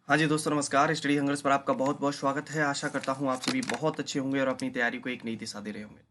हाँ जी दोस्तों नमस्कार। स्टडी हंगर्स पर आपका बहुत बहुत स्वागत है। आशा करता हूँ आप सभी बहुत अच्छे होंगे और अपनी तैयारी को एक नई दिशा दे रहे होंगे।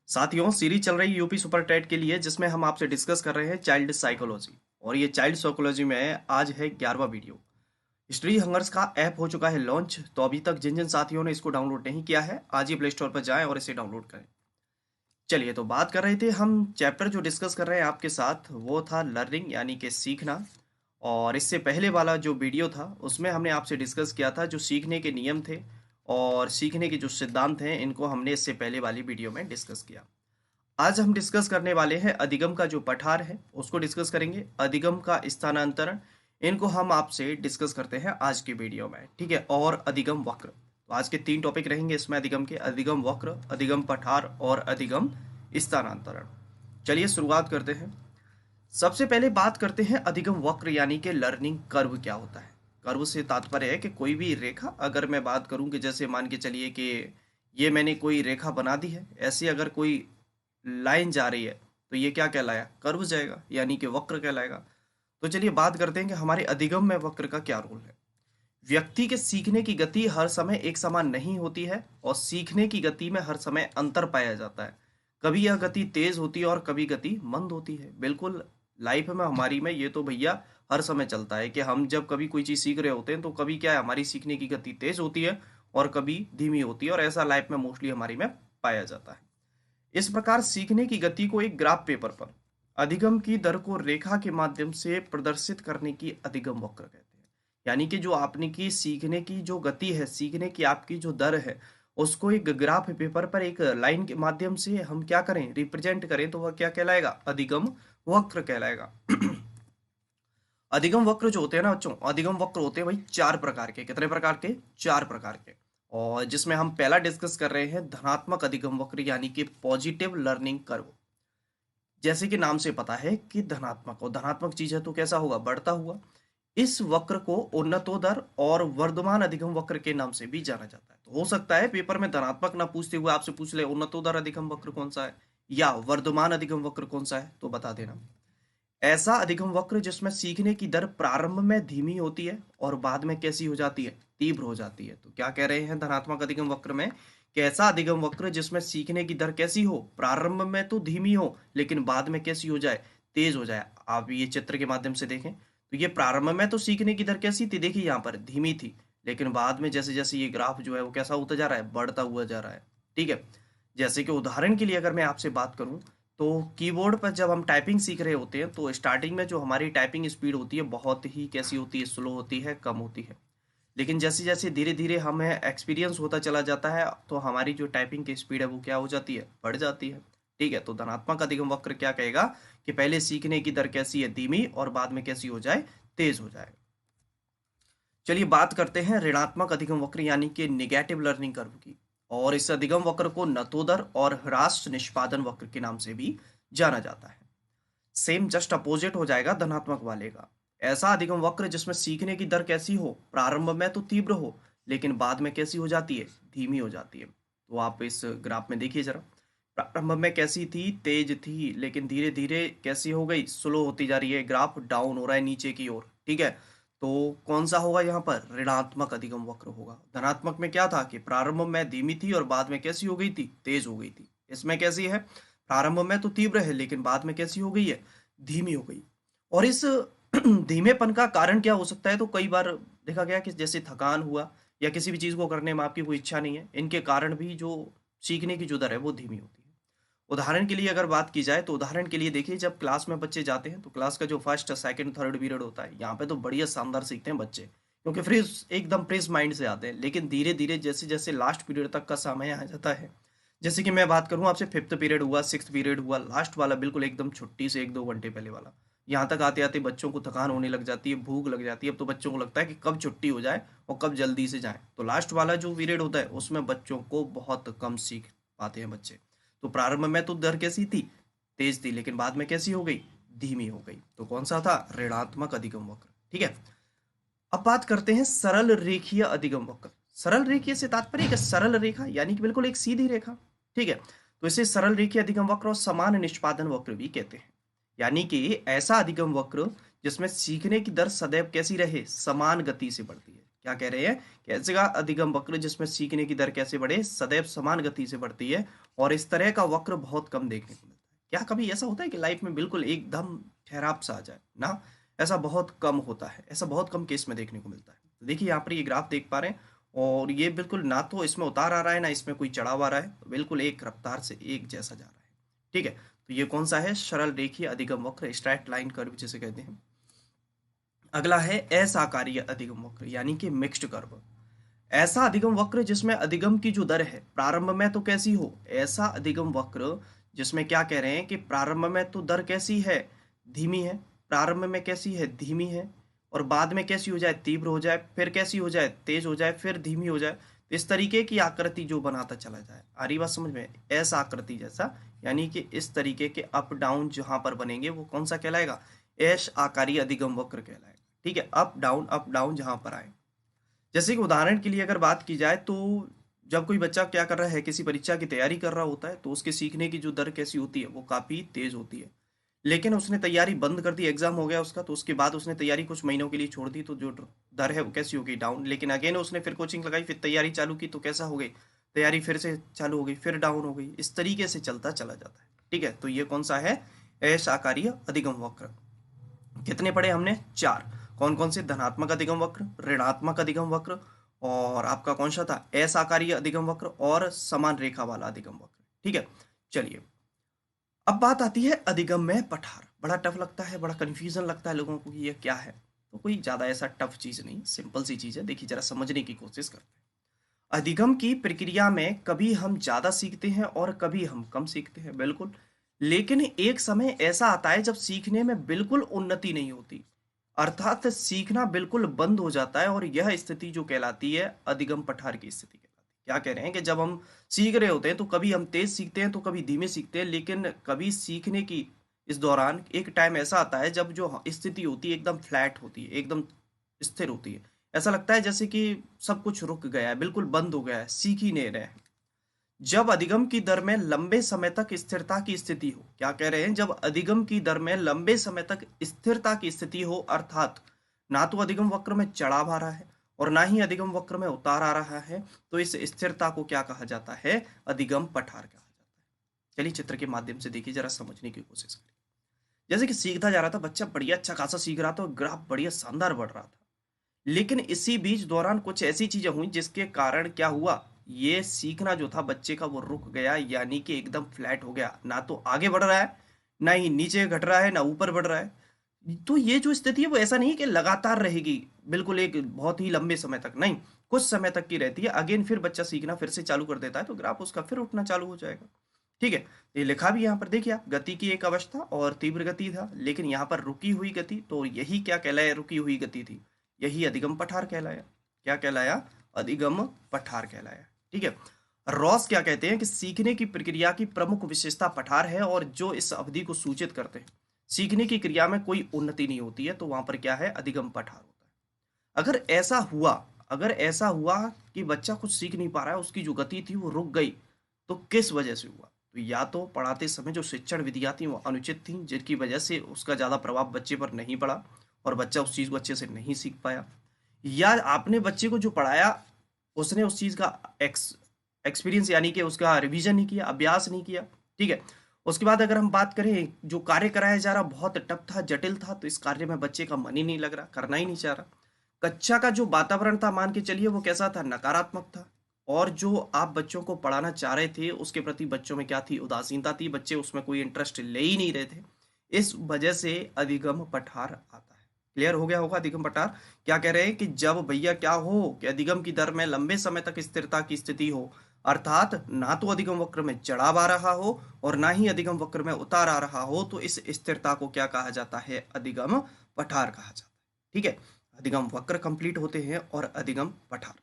साथियों, सीरीज चल रही यूपी सुपर टेट के लिए जिसमें हम आपसे डिस्कस कर रहे हैं चाइल्ड साइकोलॉजी, और ये चाइल्ड साइकोलॉजी में आज है 11वां वीडियो। स्टडी हंगर्स का ऐप हो चुका है लॉन्च, तो अभी तक जिन जिन साथियों ने इसको डाउनलोड नहीं किया है आज ही प्ले स्टोर पर जाएं और इसे डाउनलोड करें। चलिए, तो बात कर रहे थे हम, चैप्टर जो डिस्कस कर रहे हैं आपके साथ वो था लर्निंग यानी कि सीखना। और इससे पहले वाला जो वीडियो था उसमें हमने आपसे डिस्कस किया था जो सीखने के नियम थे और सीखने के जो सिद्धांत हैं, इनको हमने इससे पहले वाली वीडियो में डिस्कस किया। आज हम डिस्कस करने वाले हैं अधिगम का जो पठार है उसको डिस्कस करेंगे, अधिगम का स्थानांतरण, इनको हम आपसे डिस्कस करते हैं आज की वीडियो में, ठीक है। और अधिगम वक्र, तो आज के 3 टॉपिक रहेंगे इसमें अधिगम के, अधिगम वक्र, अधिगम पठार और अधिगम स्थानांतरण। चलिए शुरुआत करते हैं। सबसे पहले बात करते हैं अधिगम वक्र यानी कि लर्निंग कर्व क्या होता है। कर्व से तात्पर्य है कि कोई भी रेखा, अगर मैं बात करूं कि जैसे मान के चलिए कि ये मैंने कोई रेखा बना दी है, ऐसे अगर कोई लाइन जा रही है तो ये क्या कहलाया, कर्व जाएगा यानी कि वक्र कहलाएगा। तो चलिए बात करते हैं कि हमारे अधिगम में वक्र का क्या रोल है। व्यक्ति के सीखने की गति हर समय एक समान नहीं होती है और सीखने की गति में हर समय अंतर पाया जाता है। कभी यह गति तेज होती है और कभी गति मंद होती है। बिल्कुल लाइफ में हमारी में ये तो भैया हर समय चलता है कि हम जब कभी कोई चीज़ सीख रहे होते हैं तो कभी क्या है, हमारी सीखने की गति तेज होती है और कभी धीमी होती है, और ऐसा लाइफ में मोस्टली हमारी में पाया जाता है। इस प्रकार सीखने की गति को एक ग्राफ पेपर पर अधिगम की दर को रेखा के माध्यम से प्रदर्शित करने की अधिगम वक्र कहते हैं। यानी कि जो आपने की सीखने की जो गति है, सीखने की आपकी जो दर है, उसको एक ग्राफ पेपर पर एक लाइन के माध्यम से हम क्या करें, रिप्रेजेंट करें, तो वह क्या कहलाएगा, अधिगम वक्र कहलाएगा। अधिगम वक्र जो होते हैं ना बच्चों, अधिगम वक्र होते हैं भाई 4 प्रकार के। कितने प्रकार के, 4 प्रकार के। और जिसमें हम पहला डिस्कस कर रहे हैं धनात्मक अधिगम वक्र यानी कि पॉजिटिव लर्निंग कर्व। जैसे कि नाम से पता है कि धनात्मक, और धनात्मक चीज है तो कैसा होगा, बढ़ता हुआ। इस वक्र को उन्नतोदर और वर्धमान अधिगम वक्र के नाम से भी जाना जाता है। तो हो सकता है पेपर में धनात्मक ना पूछते हुए आपसे पूछ ले उन्नतोदर अधिगम वक्र कौन सा है या वर्धमान अधिगम वक्र कौन सा है, तो बता देना। ऐसा अधिगम वक्र जिसमें सीखने की दर प्रारंभ में धीमी होती है और बाद में कैसी हो जाती है, तीव्र हो जाती है। तो क्या कह रहे हैं धनात्मक अधिगम वक्र में, कैसा अधिगम वक्र जिसमें सीखने की दर कैसी हो, प्रारंभ में तो धीमी हो लेकिन बाद में कैसी हो जाए, तेज हो जाए। आप ये चित्र के माध्यम से देखें तो ये प्रारंभ में तो सीखने की दर कैसी थी, देखिए यहाँ पर धीमी थी, लेकिन बाद में जैसे जैसे ये ग्राफ जो है वो कैसा होता जा रहा है, बढ़ता हुआ जा रहा है, ठीक है। जैसे कि उदाहरण के लिए अगर मैं आपसे बात करूं तो कीबोर्ड पर जब हम टाइपिंग सीख रहे होते हैं तो स्टार्टिंग में जो हमारी टाइपिंग स्पीड होती है बहुत ही कैसी होती है, स्लो होती है, कम होती है। लेकिन जैसे जैसे धीरे धीरे हमें एक्सपीरियंस होता चला जाता है तो हमारी जो टाइपिंग की स्पीड है वो क्या हो जाती है, बढ़ जाती है, ठीक है। तो धनात्मक अधिगम वक्र क्या कहेगा कि पहले सीखने की दर कैसी है, धीमी, और बाद में कैसी हो जाए, तेज हो जाए। चलिए बात करते हैं ऋणात्मक अधिगम वक्र यानी कि निगेटिव लर्निंग कर्व की। और इस अधिगम वक्र को नतोदर और ह्रास निष्पादन वक्र के नाम से भी जाना जाता है। सेम जस्ट अपोजिट हो जाएगा धनात्मक वाले का। ऐसा अधिगम वक्र जिसमें सीखने की दर कैसी हो, प्रारंभ में तो तीव्र हो लेकिन बाद में कैसी हो जाती है, धीमी हो जाती है। तो आप इस ग्राफ में देखिए जरा, प्रारंभ में कैसी थी, तेज थी, लेकिन धीरे धीरे कैसी हो गई, स्लो होती जा रही है, ग्राफ डाउन हो रहा है नीचे की ओर, ठीक है। तो कौन सा होगा यहाँ पर, ऋणात्मक अधिगम वक्र होगा। धनात्मक में क्या था कि प्रारंभ में धीमी थी और बाद में कैसी हो गई थी, तेज हो गई थी। इसमें कैसी है, प्रारंभ में तो तीव्र है लेकिन बाद में कैसी हो गई है, धीमी हो गई। और इस धीमेपन का कारण क्या हो सकता है, तो कई बार देखा गया कि जैसे थकान हुआ या किसी भी चीज को करने में आपकी कोई इच्छा नहीं है, इनके कारण भी जो सीखने की जो दर है वो धीमी होती है। उदाहरण के लिए अगर बात की जाए तो उदाहरण के लिए देखिए, जब क्लास में बच्चे जाते हैं तो क्लास का जो फर्स्ट सेकंड थर्ड पीरियड होता है, यहाँ पे तो बढ़िया शानदार सीखते हैं बच्चे, क्योंकि फ्रेश एकदम फ्रेश माइंड से आते हैं। लेकिन धीरे धीरे जैसे जैसे लास्ट पीरियड तक का समय आ जाता है, जैसे कि मैं बात करूं आपसे, फिफ्थ पीरियड हुआ, सिक्स्थ पीरियड हुआ, लास्ट वाला बिल्कुल एकदम छुट्टी से 1-2 घंटे पहले वाला, यहाँ तक आते आते बच्चों को थकान होने लग जाती है, भूख लग जाती है। अब तो बच्चों को लगता है कि कब छुट्टी हो जाए और कब जल्दी से जाए। तो लास्ट वाला जो पीरियड होता है उसमें बच्चों को बहुत कम सीख पाते हैं बच्चे। तो प्रारंभ में तो दर कैसी थी, तेज थी, लेकिन बाद में कैसी हो गई, धीमी हो गई। तो कौन सा था, ऋणात्मक अधिगम वक्र, ठीक है। अब बात करते हैं सरल रेखीय अधिगम वक्र। सरल रेखीय से तात्पर्य है कि सरल रेखा यानी कि बिल्कुल एक सीधी रेखा, ठीक है। तो इसे सरल रेखीय अधिगम वक्र और समान निष्पादन वक्र भी कहते हैं। यानी कि ऐसा अधिगम वक्र जिसमें सीखने की दर सदैव कैसी रहे, समान गति से बढ़ती है। क्या कह रहे हैं कि ऐसा अधिगम वक्र जिसमें सीखने की दर कैसे बढ़े, सदैव समान गति से बढ़ती है, और इस तरह का वक्र बहुत कम देखने को मिलता है। क्या कभी ऐसा होता है कि लाइफ में बिल्कुल एकदम ठहराव सा आ जाए ना? ऐसा बहुत कम होता है, ऐसा बहुत कम केस में देखने को मिलता है। तो देखिए यहाँ पर ये ग्राफ देख पा रहे हैं, और ये बिल्कुल ना तो इसमें उतार आ रहा है ना इसमें कोई चढ़ाव आ रहा है, तो बिल्कुल एक रफ्तार से एक जैसा जा रहा है। ठीक है, तो ये कौन सा है? सरल रेखीय अधिगम वक्र, स्ट्रेट लाइन कर्व जिसे कहते हैं। अगला है असाकारीय अधिगम वक्र यानी कि मिक्स्ड कर्व। ऐसा अधिगम वक्र जिसमें अधिगम की जो दर है प्रारंभ में तो कैसी हो, ऐसा अधिगम वक्र जिसमें क्या कह रहे हैं कि प्रारंभ में तो दर कैसी है, धीमी है, प्रारंभ में कैसी है, धीमी है, और बाद में कैसी हो जाए, तीव्र हो जाए, फिर कैसी हो जाए, तेज हो जाए, फिर धीमी हो जाए। तो इस तरीके की आकृति जो बनाता चला जाए, आ रही बात समझ में? ऐसा आकृति जैसा, यानी कि इस तरीके के अप डाउन जहां पर बनेंगे वो कौन सा कहलाएगा? ऐश आकारी अधिगम वक्र कहलाएगा। ठीक है, अप डाउन जहां पर आए। जैसे कि उदाहरण के लिए अगर बात की जाए तो जब कोई बच्चा क्या कर रहा है, किसी परीक्षा की तैयारी कर रहा होता है, तो उसके सीखने की जो दर कैसी होती है, वो काफी तेज होती है। लेकिन उसने तैयारी बंद कर दी, एग्जाम हो गया उसका, तो उसके बाद उसने तैयारी कुछ महीनों के लिए छोड़ दी, तो जो दर है वो कैसी हो गई? डाउन। लेकिन अगेन उसने फिर कोचिंग लगाई, फिर तैयारी चालू की, तो कैसा हो गई? तैयारी फिर से चालू हो गई, फिर डाउन हो गई। इस तरीके से चलता चला जाता है। ठीक है, तो ये कौन सा है? असाकारीय अधिगम वक्र। कितने पढ़े हमने? 4। कौन कौन से? धनात्मक अधिगम वक्र, ऋणात्मक अधिगम वक्र, और आपका कौन सा था? असाकारीय अधिगम वक्र, और समान रेखा वाला अधिगम वक्र। ठीक है, चलिए अब बात आती है अधिगम में पठार। बड़ा टफ लगता है, बड़ा कंफ्यूजन लगता है लोगों को कि ये क्या है। तो कोई ज्यादा ऐसा टफ चीज नहीं, सिंपल सी चीज है। देखिए जरा समझने की कोशिश करते हैं। अधिगम की प्रक्रिया में कभी हम ज्यादा सीखते हैं और कभी हम कम सीखते हैं, बिल्कुल। लेकिन एक समय ऐसा आता है जब सीखने में बिल्कुल उन्नति नहीं होती, अर्थात सीखना बिल्कुल बंद हो जाता है, और यह स्थिति जो कहलाती है अधिगम पठार की स्थिति कहलाती है। क्या कह रहे हैं कि जब हम सीख रहे होते हैं तो कभी हम तेज सीखते हैं तो कभी धीमे सीखते हैं, लेकिन कभी सीखने की इस दौरान एक टाइम ऐसा आता है जब जो स्थिति होती है एकदम फ्लैट होती है, एकदम स्थिर होती है। ऐसा लगता है जैसे कि सब कुछ रुक गया है, बिल्कुल बंद हो गया है, सीख ही नहीं रहे हैं। जब अधिगम की दर में लंबे समय तक स्थिरता की स्थिति हो, क्या कह रहे हैं? जब अधिगम की दर में लंबे समय तक स्थिरता की स्थिति हो, अर्थात ना तो अधिगम वक्र में चढ़ाव आ रहा है और ना ही अधिगम वक्र में उतार आ रहा है, तो इस स्थिरता को क्या कहा जाता है? अधिगम पठार कहा जाता है। चलिए चित्र के माध्यम से देखिए, जरा समझने की कोशिश करिए। जैसे कि सीखता जा रहा था बच्चा, बढ़िया अच्छा खासा सीख रहा था और ग्राफ बढ़िया शानदार बढ़ रहा था। लेकिन इसी बीच दौरान कुछ ऐसी चीजें हुई जिसके कारण क्या हुआ? ये सीखना जो था बच्चे का वो रुक गया, यानी कि एकदम फ्लैट हो गया। ना तो आगे बढ़ रहा है, ना ही नीचे घट रहा है, ना ऊपर बढ़ रहा है। तो ये जो स्थिति है वो ऐसा नहीं है कि लगातार रहेगी, बिल्कुल एक बहुत ही लंबे समय तक नहीं, कुछ समय तक की रहती है। अगेन फिर बच्चा सीखना फिर से चालू कर देता है, तो ग्राफ उसका फिर उठना चालू हो जाएगा। ठीक है, ये लिखा भी यहाँ पर देखिए आप, गति की एक अवस्था और तीव्र गति था, लेकिन यहाँ पर रुकी हुई गति, तो यही क्या कहलाया? रुकी हुई गति थी। यही अधिगम पठार कहलाया। क्या कहलाया? अधिगम पठार कहलाया। ठीक है, रॉस क्या कहते हैं कि सीखने की प्रक्रिया की प्रमुख विशेषता पठार है, और जो इस अवधि को सूचित करते हैं। सीखने की क्रिया में कोई उन्नति नहीं होती है, तो वहां पर क्या है? अधिगम पठार होता है। अगर ऐसा हुआ कि बच्चा कुछ सीख नहीं पा रहा है, उसकी जो गति थी वो रुक गई, तो किस वजह से हुआ? तो या तो पढ़ाते समय जो शिक्षण विधियां थी वो अनुचित थी, जिनकी वजह से उसका ज्यादा प्रभाव बच्चे पर नहीं पड़ा और बच्चा उस चीज को अच्छे से नहीं सीख पाया, या आपने बच्चे को जो पढ़ाया उसने उस चीज का एक्सपीरियंस यानी कि उसका रिवीजन नहीं किया, अभ्यास नहीं किया। ठीक है, उसके बाद अगर हम बात करें, जो कार्य कराया जा रहा बहुत टफ था, जटिल था, तो इस कार्य में बच्चे का मन ही नहीं लग रहा, करना ही नहीं चाह रहा। कक्षा का जो वातावरण था, मान के चलिए वो कैसा था? नकारात्मक था। और जो आप बच्चों को पढ़ाना चाह रहे थे उसके प्रति बच्चों में क्या थी? उदासीनता थी, बच्चे उसमें कोई इंटरेस्ट ले ही नहीं रहे थे। इस वजह से अधिगम पठार आता है। क्लियर हो गया होगा अधिगम पठार। क्या कह रहे हैं कि जब भैया क्या हो कि अधिगम की दर में लंबे समय तक स्थिरता की स्थिति हो, अर्थात ना तो अधिगम वक्र में चढ़ाव आ रहा हो और ना ही अधिगम वक्र में उतार आ रहा हो, तो इस स्थिरता को क्या कहा जाता है? अधिगम पठार कहा जाता है। ठीक है, अधिगम वक्र कंप्लीट होते हैं और अधिगम पठार।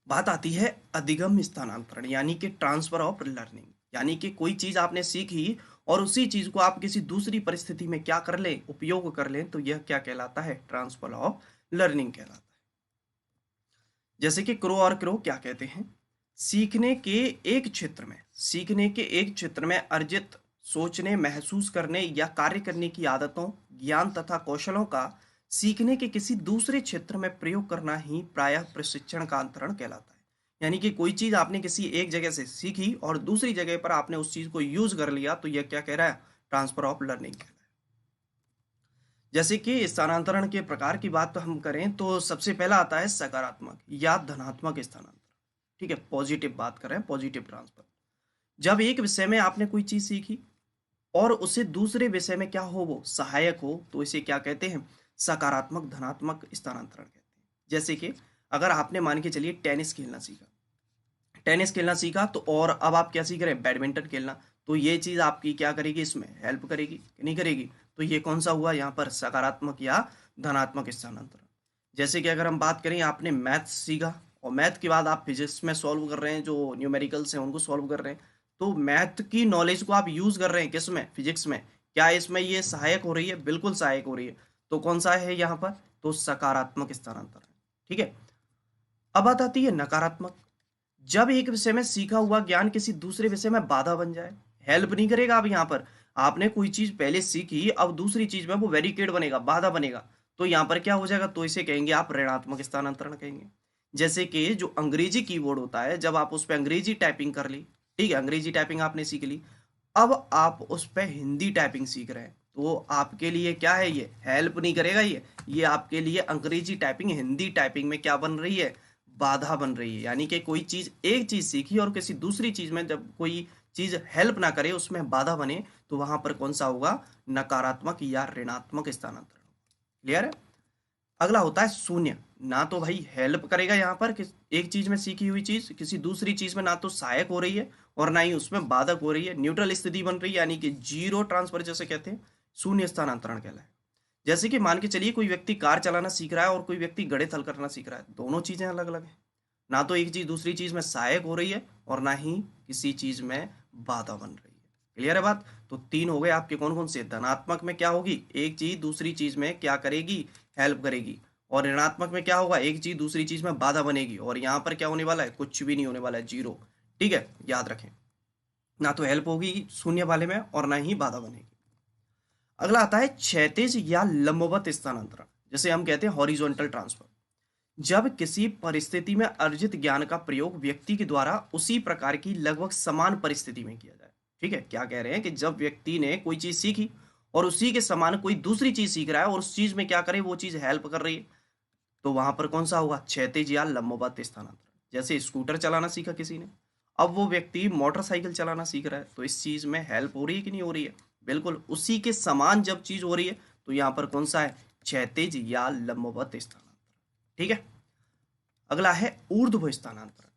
बात आती है अधिगम स्थानांतरण यानी कि ट्रांसफर ऑफ लर्निंग, यानी कि कोई चीज आपने सीखी और उसी चीज को आप किसी दूसरी परिस्थिति में क्या कर लें? उपयोग कर लें, तो यह क्या कहलाता है? ट्रांसफर ऑफ लर्निंग कहलाता है। जैसे कि क्रो और क्रो क्या कहते हैं? सीखने के एक क्षेत्र में अर्जित सोचने, महसूस करने या कार्य करने की आदतों, ज्ञान तथा कौशलों का सीखने के किसी दूसरे क्षेत्र में प्रयोग करना ही प्रायः प्रशिक्षण का अंतरण कहलाता है। यानी कि कोई चीज आपने किसी एक जगह से सीखी और दूसरी जगह पर आपने उस चीज को यूज कर लिया, तो यह क्या कह रहा है? ट्रांसफर ऑफ लर्निंग कह रहा है। जैसे कि स्थानांतरण के प्रकार की बात हम करें तो सबसे पहला आता है सकारात्मक या धनात्मक स्थानांतरण। ठीक है, पॉजिटिव बात कर रहे हैं, पॉजिटिव ट्रांसफर। जब एक विषय में आपने कोई चीज सीखी और उसे दूसरे विषय में क्या हो, वो सहायक हो, तो इसे क्या कहते हैं? सकारात्मक धनात्मक स्थानांतरण कहते हैं। जैसे कि अगर आपने मान के चलिए टेनिस खेलना सीखा, टेनिस खेलना सीखा तो और अब आप क्या सीख रहे हैं? बैडमिंटन खेलना। तो ये चीज आपकी क्या करेगी? इसमें हेल्प करेगी कि नहीं करेगी? तो ये कौन सा हुआ यहाँ पर? सकारात्मक या धनात्मक स्थानांतरण। जैसे कि अगर हम बात करें, आपने मैथ्स सीखा और मैथ के बाद आप फिजिक्स में सॉल्व कर रहे हैं, जो न्यूमेरिकल्स हैं उनको सॉल्व कर रहे हैं, तो मैथ की नॉलेज को आप यूज कर रहे हैं किस में? फिजिक्स में। क्या इसमें ये सहायक हो रही है? बिल्कुल सहायक हो रही है। तो कौन सा है यहाँ पर? तो सकारात्मक स्थानांतरण। ठीक है। अब बात आती है नकारात्मक। जब एक विषय में सीखा हुआ ज्ञान किसी दूसरे विषय में बाधा बन जाए, हेल्प नहीं करेगा। अब यहाँ पर आपने कोई चीज पहले सीखी, अब दूसरी चीज में वो बैरिकेड बनेगा, बाधा बनेगा, तो यहाँ पर क्या हो जाएगा? तो इसे कहेंगे आप ऋणात्मक स्थानांतरण कहेंगे। जैसे कि जो अंग्रेजी कीबोर्ड होता है, जब आप उस पर अंग्रेजी टाइपिंग कर ली, ठीक है, अंग्रेजी टाइपिंग आपने सीख ली, अब आप उस पर हिंदी टाइपिंग सीख रहे हैं, तो आपके लिए क्या है? ये हेल्प नहीं करेगा। ये आपके लिए अंग्रेजी टाइपिंग हिंदी टाइपिंग में क्या बन रही है? बाधा बन रही है। यानी कि कोई चीज, एक चीज सीखी और किसी दूसरी चीज में जब कोई चीज हेल्प ना करे, उसमें बाधा बने, तो वहां पर कौन सा होगा? नकारात्मक या ऋणात्मक स्थानांतरण। क्लियर है? अगला होता है शून्य। ना तो भाई हेल्प करेगा यहाँ पर, एक चीज में सीखी हुई चीज किसी दूसरी चीज में ना तो सहायक हो रही है और ना ही उसमें बाधक हो रही है, न्यूट्रल स्थिति बन रही है, यानी कि जीरो ट्रांसफर जैसे कहते हैं, शून्य स्थानांतरण कहलाए। जैसे कि मान के चलिए कोई व्यक्ति कार चलाना सीख रहा है और कोई व्यक्ति गड़े थल करना सीख रहा है, दोनों चीजें अलग अलग हैं। ना तो एक चीज दूसरी चीज में सहायक हो रही है और ना ही किसी चीज में बाधा बन रही है। क्लियर है बात? तो तीन हो गए आपके। कौन कौन से? धनात्मक में क्या होगी? एक चीज दूसरी चीज में क्या करेगी? हेल्प करेगी। और ऋणात्मक में क्या होगा? एक चीज दूसरी चीज में बाधा बनेगी। और यहाँ पर क्या होने वाला है? कुछ भी नहीं होने वाला है, जीरो। ठीक है, याद रखें, ना तो हेल्प होगी शून्य वाले में और ना ही बाधा बनेगी। अगला आता है क्षैतिज या लंबवत स्थानांतरण, जैसे हम कहते हैं हॉरिजॉन्टल ट्रांसफर। जब किसी परिस्थिति में अर्जित ज्ञान का प्रयोग व्यक्ति के द्वारा उसी प्रकार की लगभग समान परिस्थिति में किया जाए। ठीक है, क्या कह रहे हैं? कि जब व्यक्ति ने कोई चीज सीखी और उसी के समान कोई दूसरी चीज सीख रहा है और उस चीज में क्या करे? वो चीज हेल्प कर रही है, तो वहां पर कौन सा होगा? क्षैतिज या लंबवत स्थानांतरण। जैसे स्कूटर चलाना सीखा किसी ने, अब वो व्यक्ति मोटरसाइकिल चलाना सीख रहा है, तो इस चीज में हेल्प हो रही है कि नहीं हो रही है? बिल्कुल, उसी के समान जब चीज हो रही है, तो यहाँ पर कौन सा है? क्षैतिज या लंबवत स्थानांतरण। ठीक है। अगला है ऊर्ध्व स्थानांतरण।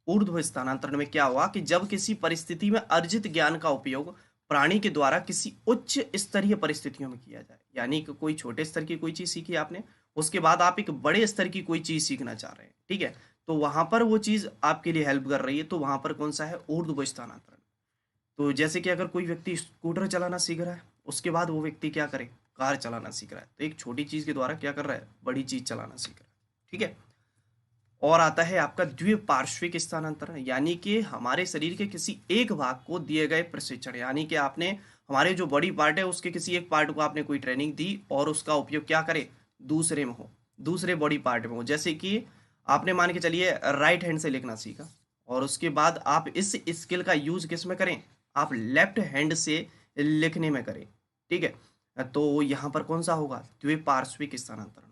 ऊर्ध्व स्थानांतरण में क्या हुआ? कि जब किसी परिस्थिति में अर्जित ज्ञान का उपयोग प्राणी के द्वारा किसी उच्च स्तरीय परिस्थितियों में किया जाए। यानी कि कोई छोटे स्तर की कोई चीज सीखी आपने, उसके बाद आप एक बड़े स्तर की कोई चीज सीखना चाह रहे हैं, ठीक है, तो वहां पर वो चीज आपके लिए हेल्प कर रही है, तो वहां पर कौन सा है? ऊर्ध्व स्थानांतरण। तो जैसे कि अगर कोई व्यक्ति स्कूटर चलाना सीख रहा है, उसके बाद वो व्यक्ति क्या करे? कार चलाना सीख रहा है, तो एक छोटी चीज के द्वारा क्या कर रहा है? बड़ी चीज चलाना सीख रहा है। ठीक है। और आता है आपका द्विपार्श्विक स्थानांतरण, यानी कि हमारे शरीर के किसी एक भाग को दिए गए प्रशिक्षण, यानी कि आपने हमारे जो बॉडी पार्ट है उसके किसी एक पार्ट को आपने कोई ट्रेनिंग दी और उसका उपयोग क्या करे? दूसरे में हो, दूसरे बॉडी पार्ट में हो। जैसे कि आपने मान के चलिए राइट हैंड से लिखना सीखा और उसके बाद आप इस स्किल का यूज किस में करें? आप लेफ्ट हैंड से लिखने में करें। ठीक है, तो यहाँ पर कौन सा होगा? द्विपार्श्विक स्थानांतरण।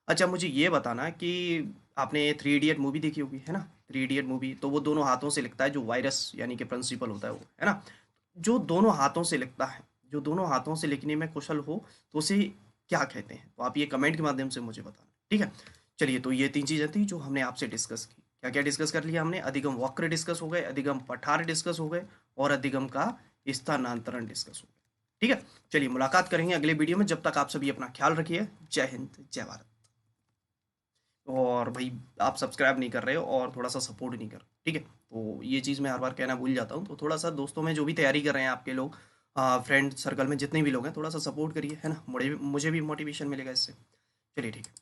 अच्छा, मुझे ये बताना कि आपने थ्री इडियट मूवी देखी होगी, है ना? थ्री इडियट मूवी, तो वो दोनों हाथों से लिखता है, जो वायरस यानी कि प्रिंसिपल होता है वो, है ना? जो दोनों हाथों से लिखता है, जो दोनों हाथों से लिखने में कुशल हो, तो उसे क्या कहते हैं? तो आप ये कमेंट के माध्यम से मुझे बताना, ठीक है? चलिए, तो ये तीन चीजें थी जो हमने आपसे डिस्कस की। क्या क्या डिस्कस कर लिया हमने? अधिगम वक्र डिस्कस हो गए, अधिगम पठार डिस्कस हो गए और अधिगम का स्थानांतरण डिस्कस हो गए। ठीक है, चलिए मुलाकात करेंगे अगले वीडियो में। जब तक आप सभी अपना ख्याल रखिए। जय हिंद, जय भारत। और भाई, आप सब्सक्राइब नहीं कर रहे हो और थोड़ा सा सपोर्ट नहीं कर रहे, ठीक है? तो ये चीज़ मैं हर बार कहना भूल जाता हूँ, तो थोड़ा सा दोस्तों में जो भी तैयारी कर रहे हैं आपके लोग, फ्रेंड सर्कल में जितने भी लोग हैं, थोड़ा सा सपोर्ट करिए, है ना? मुझे भी मोटिवेशन मिलेगा इससे। चलिए, ठीक है।